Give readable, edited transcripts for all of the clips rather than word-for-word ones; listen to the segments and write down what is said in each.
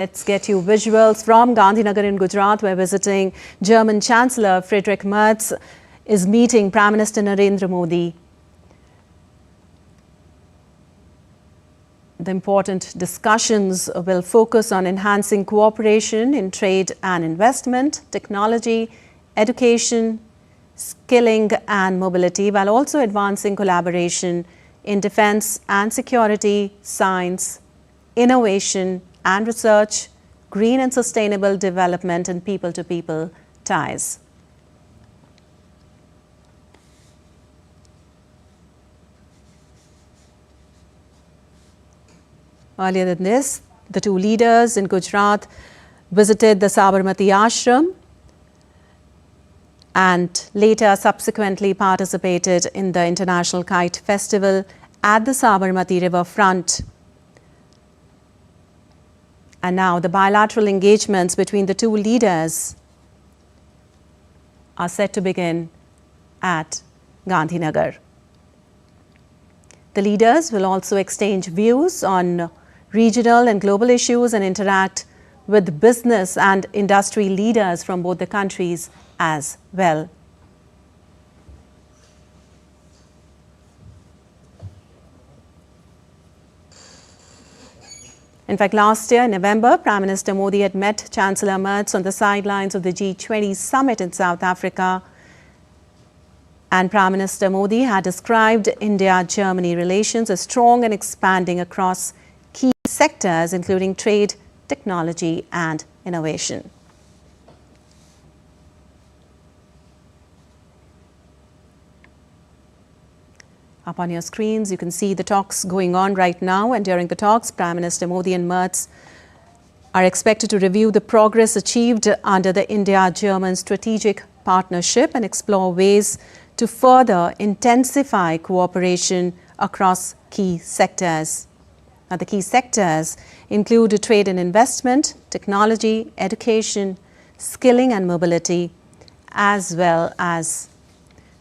Let's get you visuals from Gandhinagar in Gujarat, where visiting German Chancellor Friedrich Merz is meeting Prime Minister Narendra Modi. The important discussions will focus on enhancing cooperation in trade and investment, technology, education, skilling and mobility, while also advancing collaboration in defense and security, science, innovation and research, green and sustainable development, and people-to-people ties. Earlier than this, the two leaders in Gujarat visited the Sabarmati Ashram and later subsequently participated in the International Kite Festival at the Sabarmati River front. And now the bilateral engagements between the two leaders are set to begin at Gandhinagar. The leaders will also exchange views on regional and global issues and interact with business and industry leaders from both the countries as well. In fact, last year in November, Prime Minister Modi had met Chancellor Merz on the sidelines of the G20 summit in South Africa. And Prime Minister Modi had described India-Germany relations as strong and expanding across key sectors, including trade, technology and innovation. Up on your screens, you can see the talks going on right now, and during the talks, Prime Minister Modi and Merz are expected to review the progress achieved under the India-German strategic partnership and explore ways to further intensify cooperation across key sectors. Now, the key sectors include trade and investment, technology, education, skilling and mobility, as well as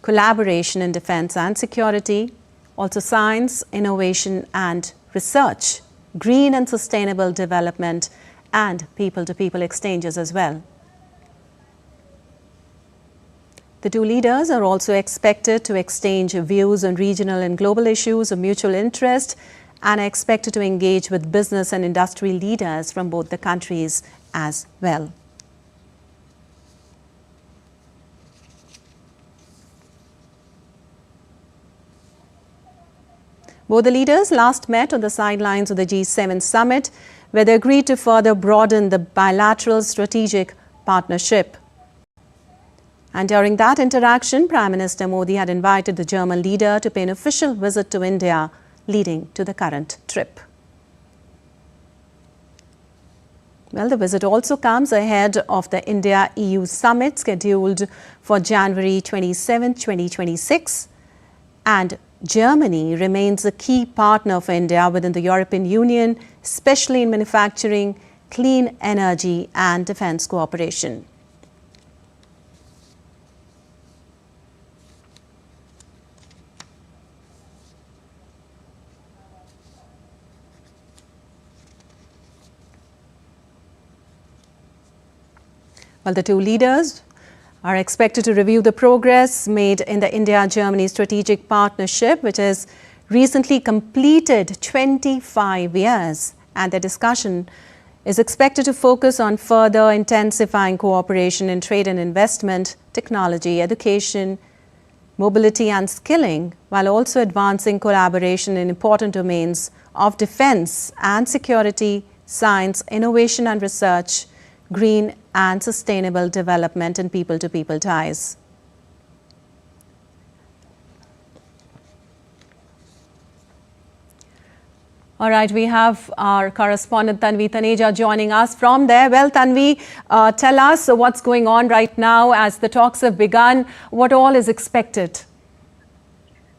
collaboration in defense and security, also science, innovation and research, green and sustainable development, and people-to-people exchanges as well. The two leaders are also expected to exchange views on regional and global issues of mutual interest and are expected to engage with business and industry leaders from both the countries as well. Both the leaders last met on the sidelines of the G7 summit, where they agreed to further broaden the bilateral strategic partnership. And during that interaction, Prime Minister Modi had invited the German leader to pay an official visit to India, leading to the current trip. Well, the visit also comes ahead of the India-EU summit scheduled for January 27, 2026, and Germany remains a key partner for India within the European Union, especially in manufacturing, clean energy and defense cooperation. Well, the two leaders are expected to review the progress made in the India-Germany strategic partnership, which has recently completed 25 years. And the discussion is expected to focus on further intensifying cooperation in trade and investment, technology, education, mobility and skilling, while also advancing collaboration in important domains of defense and security, science, innovation and research, green and sustainable development, and people-to-people ties. All right, we have our correspondent Tanvi Taneja joining us from there. Well, Tanvi, tell us what's going on right now as the talks have begun. What all is expected?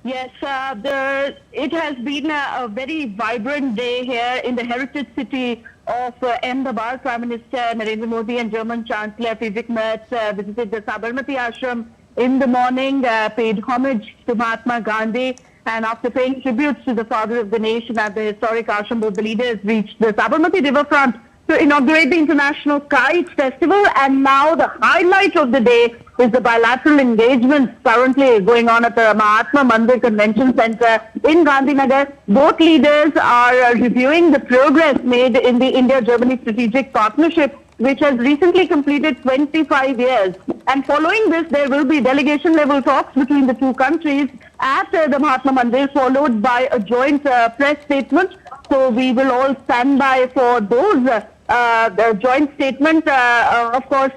Yes, it has been a very vibrant day here in the heritage city of Ahmedabad. Prime Minister Narendra Modi and German Chancellor Friedrich Merz visited the Sabarmati Ashram in the morning, paid homage to Mahatma Gandhi, and after paying tributes to the father of the nation at the historic ashram, both the leaders reached the Sabarmati riverfront to inaugurate the International Kite Festival. And now the highlight of the day is the bilateral engagements currently going on at the Mahatma Mandir Convention Center in Gandhinagar. Both leaders are reviewing the progress made in the India-Germany strategic partnership, which has recently completed 25 years. And following this, there will be delegation-level talks between the two countries at the Mahatma Mandir, followed by a joint press statement. So we will all stand by for those the joint statement, of course,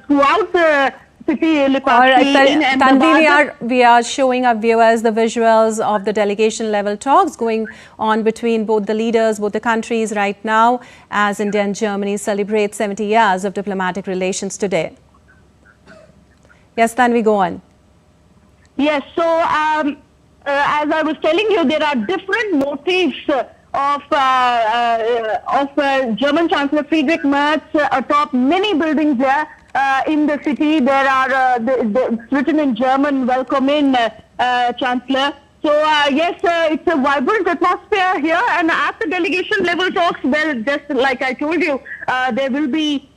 throughout the city. All right, Tanvi, we are showing our viewers the visuals of the delegation-level talks going on between both the leaders, both the countries right now, as India and Germany celebrate 70 years of diplomatic relations today. Yes, Tanvi, go on. Yes, so as I was telling you, there are different motifs of German Chancellor Friedrich Merz atop many buildings there in the city. There are it's written in German, "Welcome in, Chancellor." So yes, it's a vibrant atmosphere here, and at the delegation level talks, well, just like I told you, there will be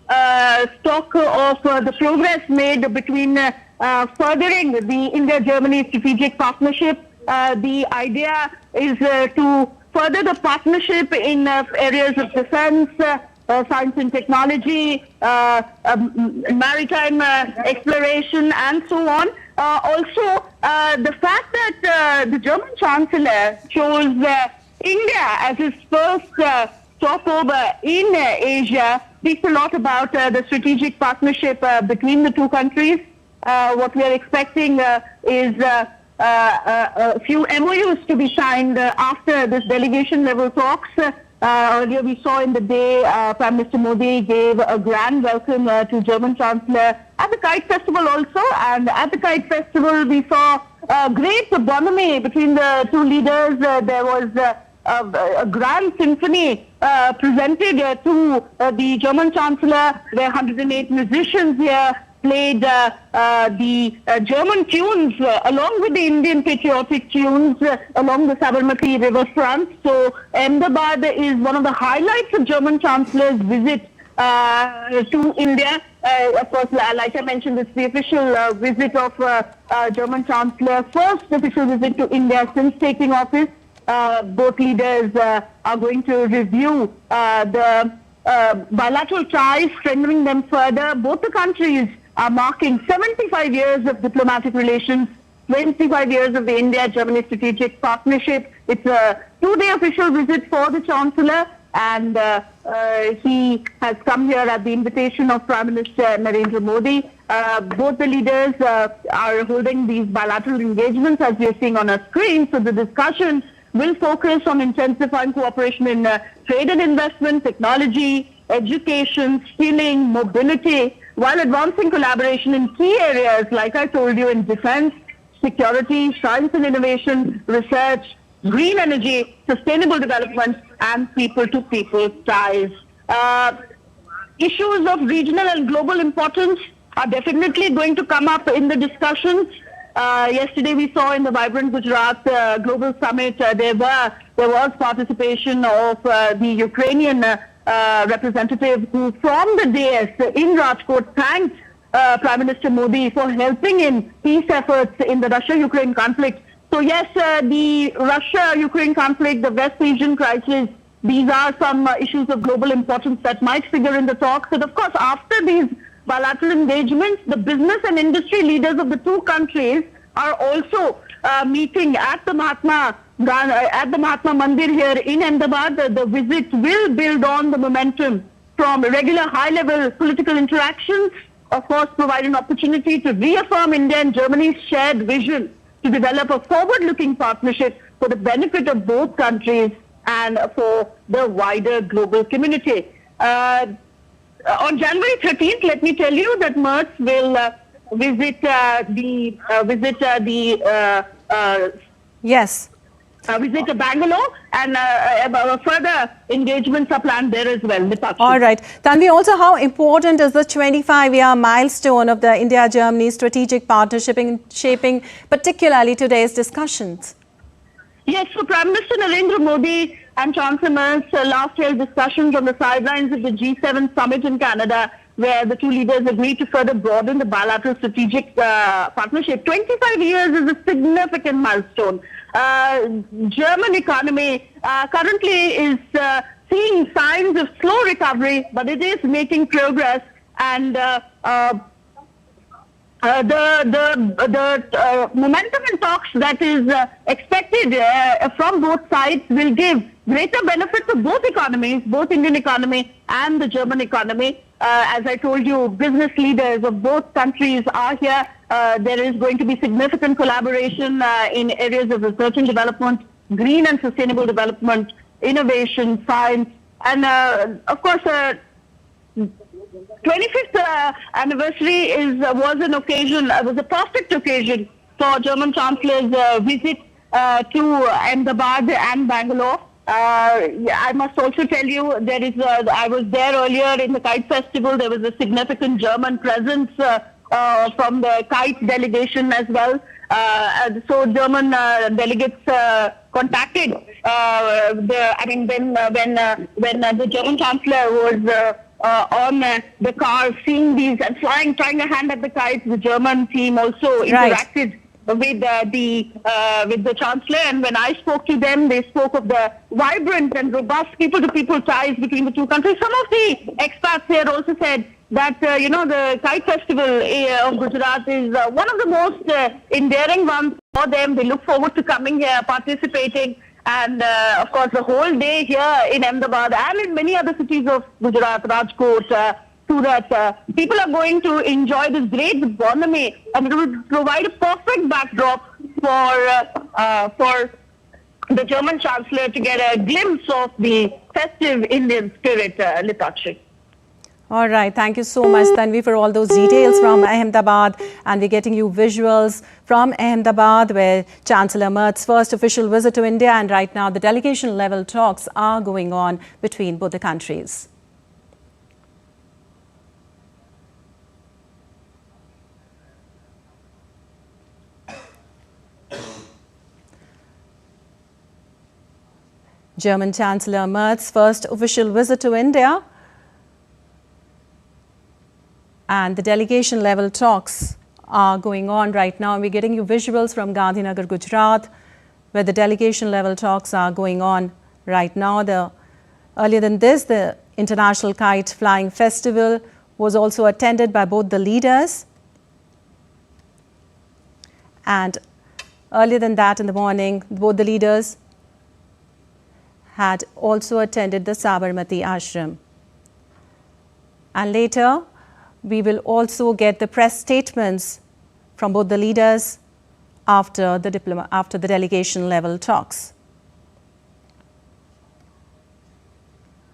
talk of the progress made between furthering the India-Germany strategic partnership. The idea is to further the partnership in areas of defense, science and technology, maritime exploration, and so on. Also, the fact that the German Chancellor chose India as his first stopover in Asia speaks a lot about the strategic partnership between the two countries. What we are expecting is a few MOUs to be signed after this delegation-level talks. Earlier we saw in the day Prime Minister Modi gave a grand welcome to German Chancellor at the Kite Festival also. And at the Kite Festival we saw a great bonhomie between the two leaders. There was a grand symphony presented to the German Chancellor, where 108 musicians here played the German tunes along with the Indian patriotic tunes along the Sabarmati riverfront. So Ahmedabad is one of the highlights of German Chancellor's visit to India. Of course, like I mentioned, it's the official visit of German Chancellor, first official visit to India since taking office. Both leaders are going to review the bilateral ties, strengthening them further. Both the countries are marking 75 years of diplomatic relations, 25 years of the India-Germany strategic partnership. It's a two-day official visit for the Chancellor, and he has come here at the invitation of Prime Minister Narendra Modi. Both the leaders are holding these bilateral engagements, as we are seeing on our screen. So the discussion will focus on intensifying cooperation in trade and investment, technology, education, skilling, mobility, while advancing collaboration in key areas, like I told you, in defense, security, science and innovation, research, green energy, sustainable development, and people-to-people ties. Issues of regional and global importance are definitely going to come up in the discussions. Yesterday we saw in the Vibrant Gujarat Global Summit, there was participation of the Ukrainian representative who from the dais in Rajkot thanked Prime Minister Modi for helping in peace efforts in the Russia-Ukraine conflict. So yes, the Russia-Ukraine conflict, the West Asian crisis, these are some issues of global importance that might figure in the talks. And of course, after these bilateral engagements, the business and industry leaders of the two countries are also meeting at the Mahatma Mandir here in Ahmedabad. The visit will build on the momentum from regular high-level political interactions, of course provide an opportunity to reaffirm India and Germany's shared vision to develop a forward-looking partnership for the benefit of both countries and for the wider global community. On January 13th, let me tell you that Merz will visit Bangalore, and further engagements are planned there as well. All right. Tanvi, also how important is the 25-year milestone of the India-Germany strategic partnership in shaping particularly today's discussions? Yes, so Prime Minister Narendra Modi and Chancellor Merz last held discussions on the sidelines of the G7 summit in Canada, where the two leaders agreed to further broaden the bilateral strategic partnership. 25 years is a significant milestone. German economy currently is seeing signs of slow recovery, but it is making progress, and the momentum in talks that is expected from both sides will give greater benefit to both economies, both Indian economy and the German economy. As I told you, business leaders of both countries are here. There is going to be significant collaboration in areas of research and development, green and sustainable development, innovation, science, and of course 25th anniversary was a perfect occasion for German Chancellor's visit to Ahmedabad and Bangalore. I must also tell you, I was there earlier in the Kite Festival. There was a significant German presence from the Kite delegation as well. So German delegates contacted when the German Chancellor was on the car, seeing these and flying, trying a hand at the kites. The German team also interacted with the Chancellor, and when I spoke to them, they spoke of the vibrant and robust people-to-people ties between the two countries. Some of the expats here also said that the Kite Festival of Gujarat is one of the most endearing ones for them. They look forward to coming here, participating. And of course, the whole day here in Ahmedabad and in many other cities of Gujarat, Rajkot, Surat, people are going to enjoy this great economy, and it will provide a perfect backdrop for the German Chancellor to get a glimpse of the festive Indian spirit, Litakshi. All right. Thank you so much, Tanvi, for all those details from Ahmedabad. And we're getting you visuals from Ahmedabad, where Chancellor Merz's first official visit to India. And right now, the delegation-level talks are going on between both the countries. German Chancellor Merz's first official visit to India. And the delegation-level talks are going on right now. And we're getting you visuals from Gandhinagar, Gujarat, where the delegation-level talks are going on right now. Earlier than this, the International Kite Flying Festival was also attended by both the leaders. And earlier than that in the morning, both the leaders had also attended the Sabarmati Ashram. And later, we will also get the press statements from both the leaders after the delegation level talks.